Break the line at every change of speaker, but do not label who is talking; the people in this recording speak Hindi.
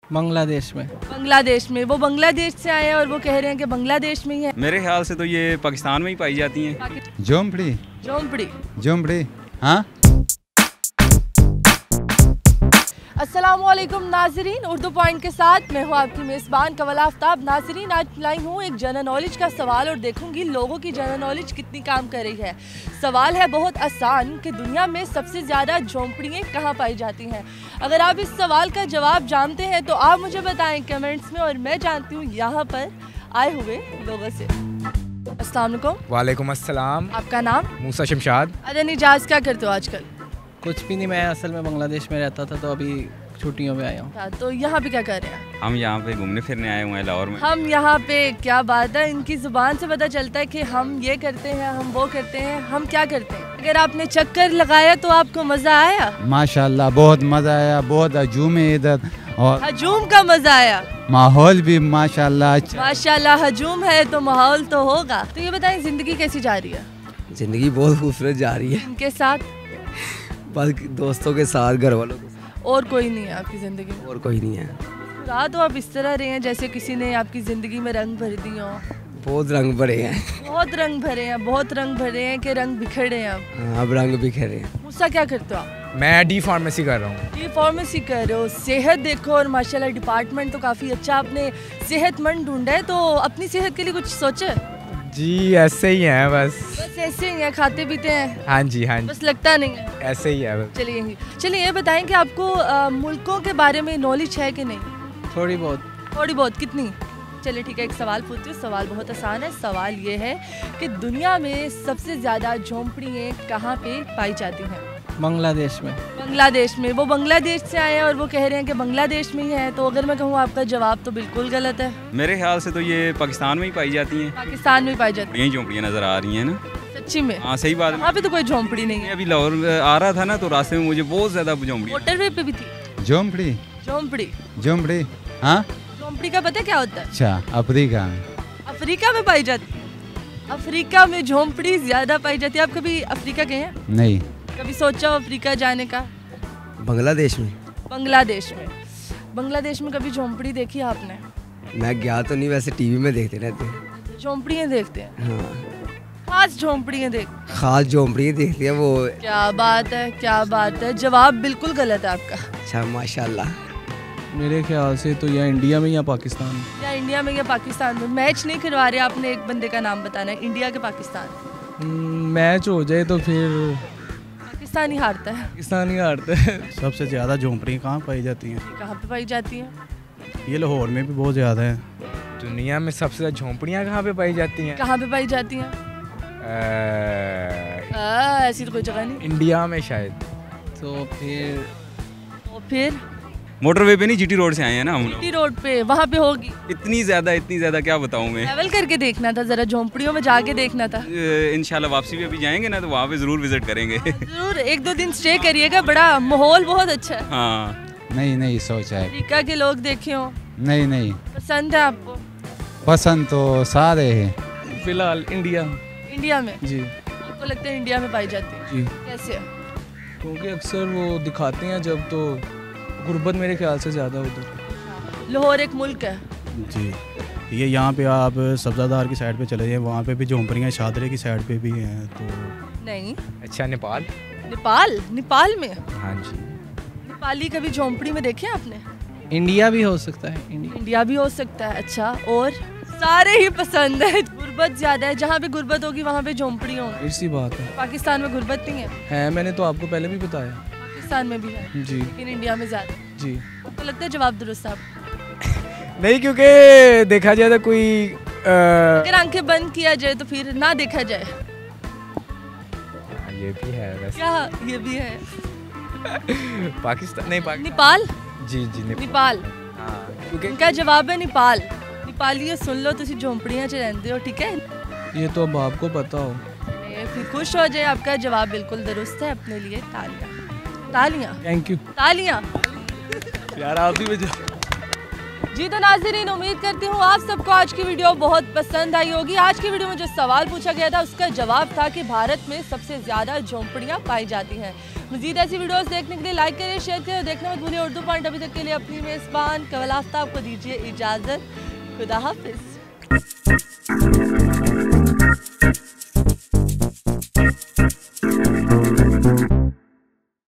बांग्लादेश में।
बांग्लादेश में, वो बांग्लादेश से आए हैं और वो कह रहे हैं कि बांग्लादेश में ही है।
मेरे ख्याल से तो ये पाकिस्तान में ही पाई जाती हैं।
झोंपड़ी
झोंपड़ी
झोंपड़ी हाँ।
अस्सलामुअलैकुम नाजरीन, उर्दू पॉइंट के साथ मैं हूँ आपकी मेज़बान कवल आफ्ताब। नाजरीन, आज लाई हूँ एक जनरल नॉलेज का सवाल और देखूंगी लोगों की जनरल नॉलेज कितनी काम कर रही है। सवाल है बहुत आसान कि दुनिया में सबसे ज़्यादा झोंपड़ियाँ कहाँ पाई जाती हैं। अगर आप इस सवाल का जवाब जानते हैं तो आप मुझे बताएं कमेंट्स में, और मैं जानती हूँ यहाँ पर आए हुए लोगों से। अस्सलाम वालेकुम।
वालेकुम अस्सलाम।
आपका नाम?
मूसा शमशाद।
अरे निजाज, क्या करते हो आजकल?
कुछ भी नहीं, मैं असल में बांग्लादेश में रहता था तो अभी छुट्टियों में आया हूँ।
तो यहाँ पे क्या कर रहे हैं?
हम यहाँ पे घूमने फिरने आए हुए हैं लाहौर में।
हम यहाँ पे, क्या बात है, इनकी जुबान से पता चलता है कि हम ये करते हैं, हम वो करते हैं। हम क्या करते हैं? अगर आपने चक्कर लगाया तो आपको मजा आया?
माशाल्लाह बहुत मज़ा आया, बहुत हजूम है इधर और
हजूम का मजा आया।
माहौल भी माशाल्लाह अच्छा।
माशाल्लाह हजूम है तो माहौल तो होगा। तो ये बताएं जिंदगी कैसी जा रही है?
जिंदगी बहुत खूबसूरत जा रही है,
इनके साथ?
बस दोस्तों के साथ, घर वालों के साथ।
और कोई नहीं है आपकी जिंदगी में?
और कोई नहीं है।
रात तो आप इस तरह रहे हैं जैसे किसी ने आपकी जिंदगी में रंग भर दिए हो।
बहुत रंग भरे हैं।
बहुत रंग भरे हैं, बहुत रंग भरे हैं कि रंग बिखरे हैं अब।
हाँ, अब रंग बिखरे हैं।
मूसा, क्या करते हो आप?
मैं डी फार्मेसी कर रहा हूँ।
डी फार्मेसी कर रहे हो। सेहत देखो, और माशाल्लाह डिपार्टमेंट तो काफ़ी अच्छा आपने सेहतमंद ढूंढा है। तो अपनी सेहत के लिए कुछ सोचे?
जी ऐसे ही है बस
ऐसे ही है, खाते पीते हैं?
हाँ जी हाँ जी,
बस लगता नहीं है।
ऐसे ही है बस।
चलिए ये बताएं कि आपको मुल्कों के बारे में नॉलेज है कि नहीं?
थोड़ी बहुत।
थोड़ी बहुत? कितनी? चलिए ठीक है, एक सवाल पूछती हूँ। सवाल बहुत आसान है। सवाल ये है कि दुनिया में सबसे ज़्यादा झोंपड़ियाँ कहाँ पे पाई जाती हैं?
बांग्लादेश में।
बांग्लादेश में, वो बांग्लादेश से आए हैं और वो कह रहे हैं कि बांग्लादेश में ही है। तो अगर मैं कहूँ आपका जवाब तो बिल्कुल गलत है।
मेरे ख्याल से तो ये पाकिस्तान में ही पाई जाती हैं।
पाकिस्तान में पाई जाती
यही झोंपड़ियाँ नजर आ रही हैं ना।
है? सच्ची में?
हाँ सही बात है।
वहाँ पे तो कोई झोंपड़ी नहीं है।
अभी लाहौर आ रहा था ना तो रास्ते में मुझे बहुत ज्यादा झोंपड़ियाँ।
मोटरवे पे भी थी
झोंपड़ी
झोंपड़ी?
झोंपड़ी हाँ।
झोंपड़ी का पता क्या होता है?
अच्छा, अफ्रीका में।
अफ्रीका में पाई जाती है? अफ्रीका में झोंपड़ी ज्यादा पाई जाती है। आप कभी अफ्रीका गए हैं?
नहीं।
कभी सोचा हो अफ्रीका जाने का?
बांग्लादेश में?
बांग्लादेश में। बांग्लादेश में कभी झोंपड़ी देखी आपने?
मैं गया तो नहीं, वैसे टीवी में देखते रहते हैं।
झोंपड़ियाँ देखते हैं?
हाँ,
खास झोंपड़ियाँ देख?
खास झोंपड़ी देखती है वो।
क्या बात है, क्या बात है। जवाब बिल्कुल गलत है आपका।
अच्छा, माशाल्लाह।
मेरे ख्याल से तो या इंडिया में या पाकिस्तान में।
या इंडिया में या पाकिस्तान में। मैच नहीं करवा रहे, आपने एक बंदे का नाम बताना है, इंडिया के पाकिस्तान।
मैच हो जाए तो फिर
पाकिस्तान ही हारता है।
पाकिस्तान ही हारते हैं।
सबसे ज़्यादा झोंपड़ियाँ कहाँ पाई जाती हैं?
कहाँ पे पाई जाती हैं?
ये लाहौर में भी बहुत ज़्यादा है।
दुनिया में सबसे ज्यादा झोंपड़ियाँ कहाँ पे पाई जाती हैं?
कहाँ पे पाई जाती हैं? ऐसी तो कोई जगह नहीं।
इंडिया में शायद।
तो
फिर
मोटरवे पे नहीं, जीटी रोड से आए हैं ना हम लोग।
जीटी रोड पे, वहाँ पे होगी।
इतनी ज्यादा क्या बताऊँ मैं।
ट्रैवल करके देखना था, जरा झोंपड़ियों में जाके देखना था।
इंशाल्लाह वापसी भी अभी जाएंगे ना तो वहाँ पे जरूर विजिट करेंगे।
जरूर 1-2 दिन स्टे करिएगा, बड़ा माहौल बहुत अच्छा है।
हाँ
नहीं सोचा है।
अफ्रीका के लोग देखे हो?
नहीं
पसंद है आपको?
पसंद तो सारे हैं।
फिलहाल इंडिया।
इंडिया में?
जी।
आपको लगता है इंडिया में पाई जाती है?
जी,
कैसे?
क्योंकि अक्सर वो दिखाते हैं जब, तो गुर्बत मेरे ख्याल से ज़्यादा उधर।
लाहौर एक मुल्क है।
जी, ये यहाँ पे आप सब्ज़ादार की साइड पे चले जाएं, वहाँ पे भी झोंपड़ियाँ शादरे की साइड पे भी हैं। तो
नहीं।
अच्छा, नेपाल?
नेपाल में?
हाँ जी।
नेपाली कभी झोंपड़ी में देखे आपने?
इंडिया भी हो सकता है।
इंडिया भी हो सकता है। अच्छा, और सारे ही पसंद है। गुर्बत ज्यादा है, जहाँ पे गुर्बत होगी वहाँ पे झोंपड़ी होगी।
ऐसी बात है।
पाकिस्तान में गुर्बत नहीं है?
मैंने तो आपको पहले भी बताया।
पाकिस्तान में भी है
जी।
लेकिन इंडिया में ज्यादा।
जी।
आपको लगता है जवाब दुरुस्त है आपको?
नहीं, क्योंकि देखा जाए तो कोई
अगर आंखें बंद किया जाए तो फिर ना देखा जाए।
ये भी है वैसे।
क्या ये भी है?
पाकिस्तान नहीं,
नेपाल?
जी
नेपाल।
हाँ, क्योंकि
इनका जवाब है नेपाल। नेपाली सुन लो, तुसी झोंपड़ियाँ च रहते हो, ठीक है?
ये तो अब आपको पता हो।
फिर खुश हो जाए, आपका जवाब बिल्कुल दुरुस्त है। अपने लिए तालियां। तालियां।
Thank you.
तालियां।
यार आप भी
जी तो नाज़रीन, उम्मीद करती हूँ आप सबको आज की वीडियो बहुत पसंद आई होगी। आज की वीडियो में जो सवाल पूछा गया था उसका जवाब था कि भारत में सबसे ज़्यादा झोंपड़ियाँ पाई जाती हैं। मज़ीद ऐसी वीडियोस देखने के लिए लाइक करें, शेयर करें और देखना मत भूलिए उर्दू पॉइंट। अभी तक के लिए अपनी मेज़बान कवल आफ्ताब को दीजिए इजाज़त। खुदा हाफिज़।